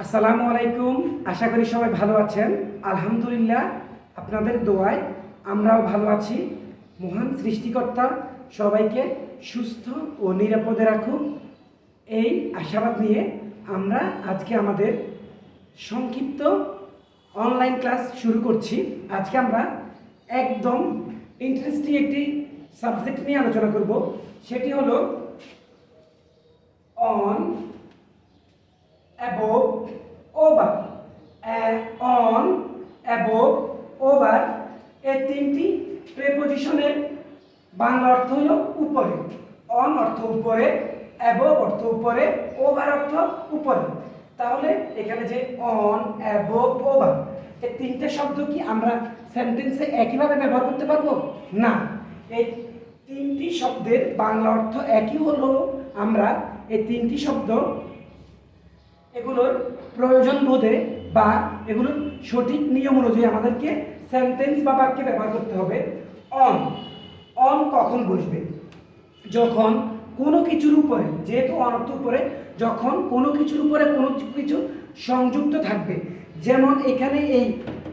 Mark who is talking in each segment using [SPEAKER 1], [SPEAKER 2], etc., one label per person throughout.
[SPEAKER 1] আসসালামু আলাইকুম। আশা করি সবাই ভালো আছেন। আলহামদুলিল্লাহ, আপনাদের দোয়ায় আমরাও ভালো আছি। মহান সৃষ্টিকর্তা সবাইকে সুস্থ ও নিরাপদে রাখুন, এই আশাবাদ নিয়ে আমরা আজকে আমাদের সংক্ষিপ্ত অনলাইন ক্লাস শুরু করছি। আজকে আমরা একদম ইন্টারেস্টিং একটি সাবজেক্ট নিয়ে আলোচনা করব। সেটি হলো on, above, over, on, above, over এই তিনটি প্রেপোজিশনের বাংলা অর্থ হলো উপরে। অন অর্থ উপরে, above অর্থ উপরে, over অর্থ উপরে। তাহলে এখানে যে অন, above, over এই তিনটে শব্দ কি আমরা সেন্টেন্সে একইভাবে ব্যবহার করতে পারবো? না, এই তিনটি শব্দের বাংলা অর্থ একই হলো আমরা এই তিনটি শব্দ এগুলোর প্রয়োজন বোধে বা এগুলোর সঠিক নিয়ম অনুযায়ী আমাদেরকে সেন্টেন্স বা বাক্যে ব্যবহার করতে হবে। অন, অন কখন বসবে? যখন কোনো কিছুর উপরে, যেহেতু অন অর্থ উপরে, যখন কোনো কিছুর উপরে কোনো কিছু সংযুক্ত থাকবে। যেমন এখানে এই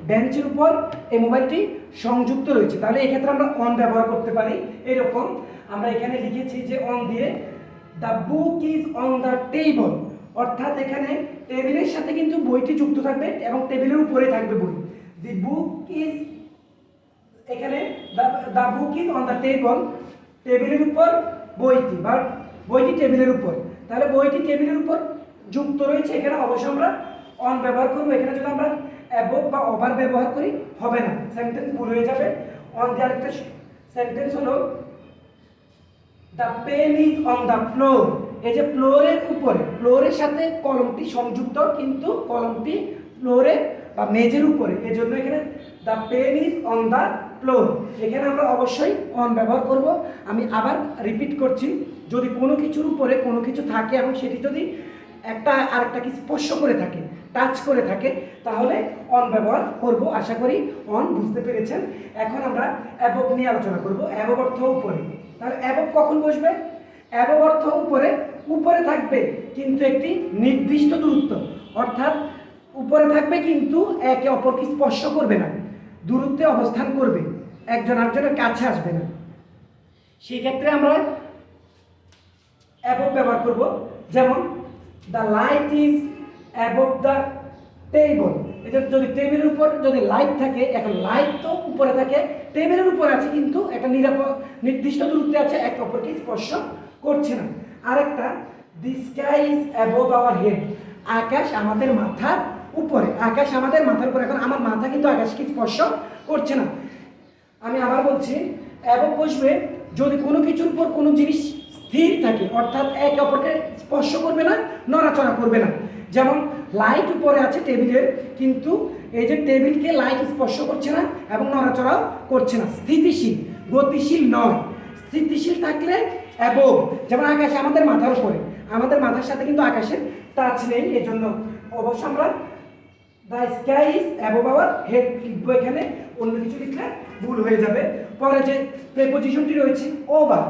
[SPEAKER 1] বেঞ্চের উপর এই মোবাইলটি সংযুক্ত রয়েছে, তাহলে এক্ষেত্রে আমরা অন ব্যবহার করতে পারি। এরকম আমরা এখানে লিখেছি যে অন দিয়ে the book is on the table, অর্থাৎ এখানে টেবিলের সাথে কিন্তু বইটি যুক্ত থাকবে এবং টেবিলের উপরে থাকবে বই। দি বুক ইজ, এখানে the book is on the table, টেবিলের উপর বইটি বা বইটি টেবিলের উপর, তাহলে বইটি টেবিলের উপর যুক্ত রয়েছে। এখানে অবশ্যই আমরা অন ব্যবহার করবো। এখানে যদি আমরা অ্যাবভ বা ওভার ব্যবহার করি হবে না, সেন্টেন্স ভুল হয়ে যাবে। অন দিয়ে আরেকটা সেন্টেন্স হলো the pen is on the floor, এই যে ফ্লোরের উপরে, ফ্লোরের সাথে কলমটি সংযুক্ত কিন্তু কলমটি ফ্লোরে বা মেঝের উপরে, এজন্য এখানে the pen is on the floor. এখানে আমরা অবশ্যই অন ব্যবহার করব। আমি আবার রিপিট করছি, যদি কোনো কিছুর উপরে কোনো কিছু থাকে এবং সেটি যদি একটা আরেকটাকে স্পর্শ করে থাকে, টাচ করে থাকে, তাহলে অন ব্যবহার করব। আশা করি অন বুঝতে পেরেছেন। এখন আমরা অ্যাবভ নিয়ে আলোচনা করব। অ্যাবভ অর্থ উপরে, তাহলে অ্যাবভ কখন বসবে? অ্যাবভ অর্থ উপরে, উপরে থাকবে কিন্তু একটি নির্দিষ্ট দূরত্ব, অর্থাৎ উপরে থাকবে কিন্তু একে অপরকে স্পর্শ করবে না, দূরত্বে অবস্থান করবে, একজন আরেকজনের কাছে আসবে না। সেই ক্ষেত্রে আমরা অ্যাবভ ব্যবহার করব। যেমন the light is above the table, এটা যদি টেবিলের উপর যদি লাইট থাকে, এখন লাইট তো উপরে থাকে, টেবিলের উপরে আছে কিন্তু একটা নির্দিষ্ট দূরত্বে আছে, একে অপরকে স্পর্শ করছে না। আরেকটা the sky is above our head, আকাশ আমাদের মাথার উপরে, আকাশ আমাদের মাথার উপরে, এখন আমার মাথা কিন্তু আকাশকে স্পর্শ করছে না। আমি আবার বলছি, অ্যাবভ বসবে যদি কোনো কিছুর উপর কোনো জিনিস স্থির থাকে, অর্থাৎ একে অপরকে স্পর্শ করবে না, নড়াচড়া করবে না। যেমন লাইট উপরে আছে টেবিলের, কিন্তু এই যে টেবিলকে লাইট স্পর্শ করছে না এবং নড়াচড়াও করছে না, স্থিতিশীল, গতিশীল নয়। স্থিতিশীল থাকলে অ্যাবভ, যেমন আকাশ আমাদের মাথার উপরে, আমাদের মাথার সাথে কিন্তু আকাশের টাচ নেই, এজন্য অবশ্য আমরা the sky is above our head লিখবো। এখানে অন্য কিছু লিখলে ভুল হয়ে যাবে। পরে যে প্রেপোজিশনটি রয়েছে ওভার,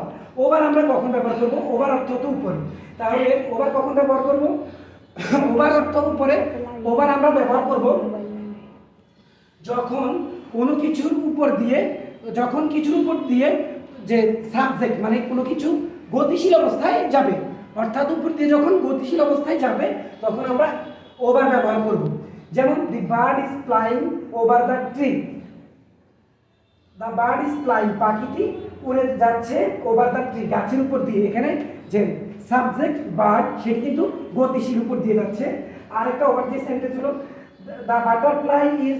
[SPEAKER 1] ওভার আমরা কখন ব্যবহার করব? ওভার অর্থ তো উপরে, তাহলে ওভার কখন ব্যবহার করব? ওভার অর্থ উপরে, ওভার আমরা ব্যবহার করব যখন কোনো কিছুর উপর দিয়ে, যখন কিছুর উপর দিয়ে যে সাবজেক্ট মানে কোনো কিছু গতিশীল অবস্থায় যাবে, অর্থাৎ উপর দিয়ে যখন গতিশীল অবস্থায় যাবে তখন আমরা ওভার ব্যবহার করব। যেমন the bird is flying over the tree, the bird is flying, পাখিটি উড়ে যাচ্ছে ওভার দ্য ট্রি, গাছের উপর দিয়ে। এখানে যে সাবজেক্ট বার্ড সেটি কিন্তু গতিশীল উপর দিয়ে যাচ্ছে। আর একটা ওভার দিয়ে সেন্টেন্স হলো the butterfly is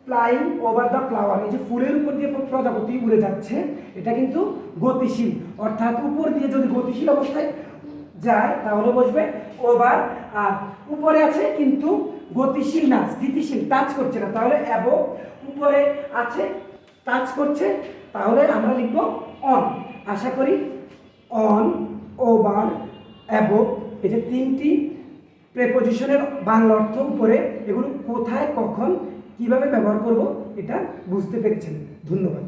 [SPEAKER 1] flying over the flower, এই যে ফুলের উপর দিয়ে প্রজাপতি উড়ে যাচ্ছে, এটা কিন্তু গতিশীল, অর্থাৎ উপর দিয়ে যদি গতিশীল অবস্থায় যায় তাহলে বসবে ওভার। আর উপরে আছে কিন্তু গতিশীল না, স্থিতিশীল, টাচ করছে না, তাহলে অ্যাবভ। উপরে আছে, টাচ করছে, তাহলে আমরা লিখব অন। আশা করি অন, ওভার, অ্যাবভ এই যে তিনটি প্রেপোজিশনের বাংলা অর্থ উপরে, এগুলো কোথায় কখন কিভাবে ব্যবহার করব এটা বুঝতে পেরেছেন। ধন্যবাদ।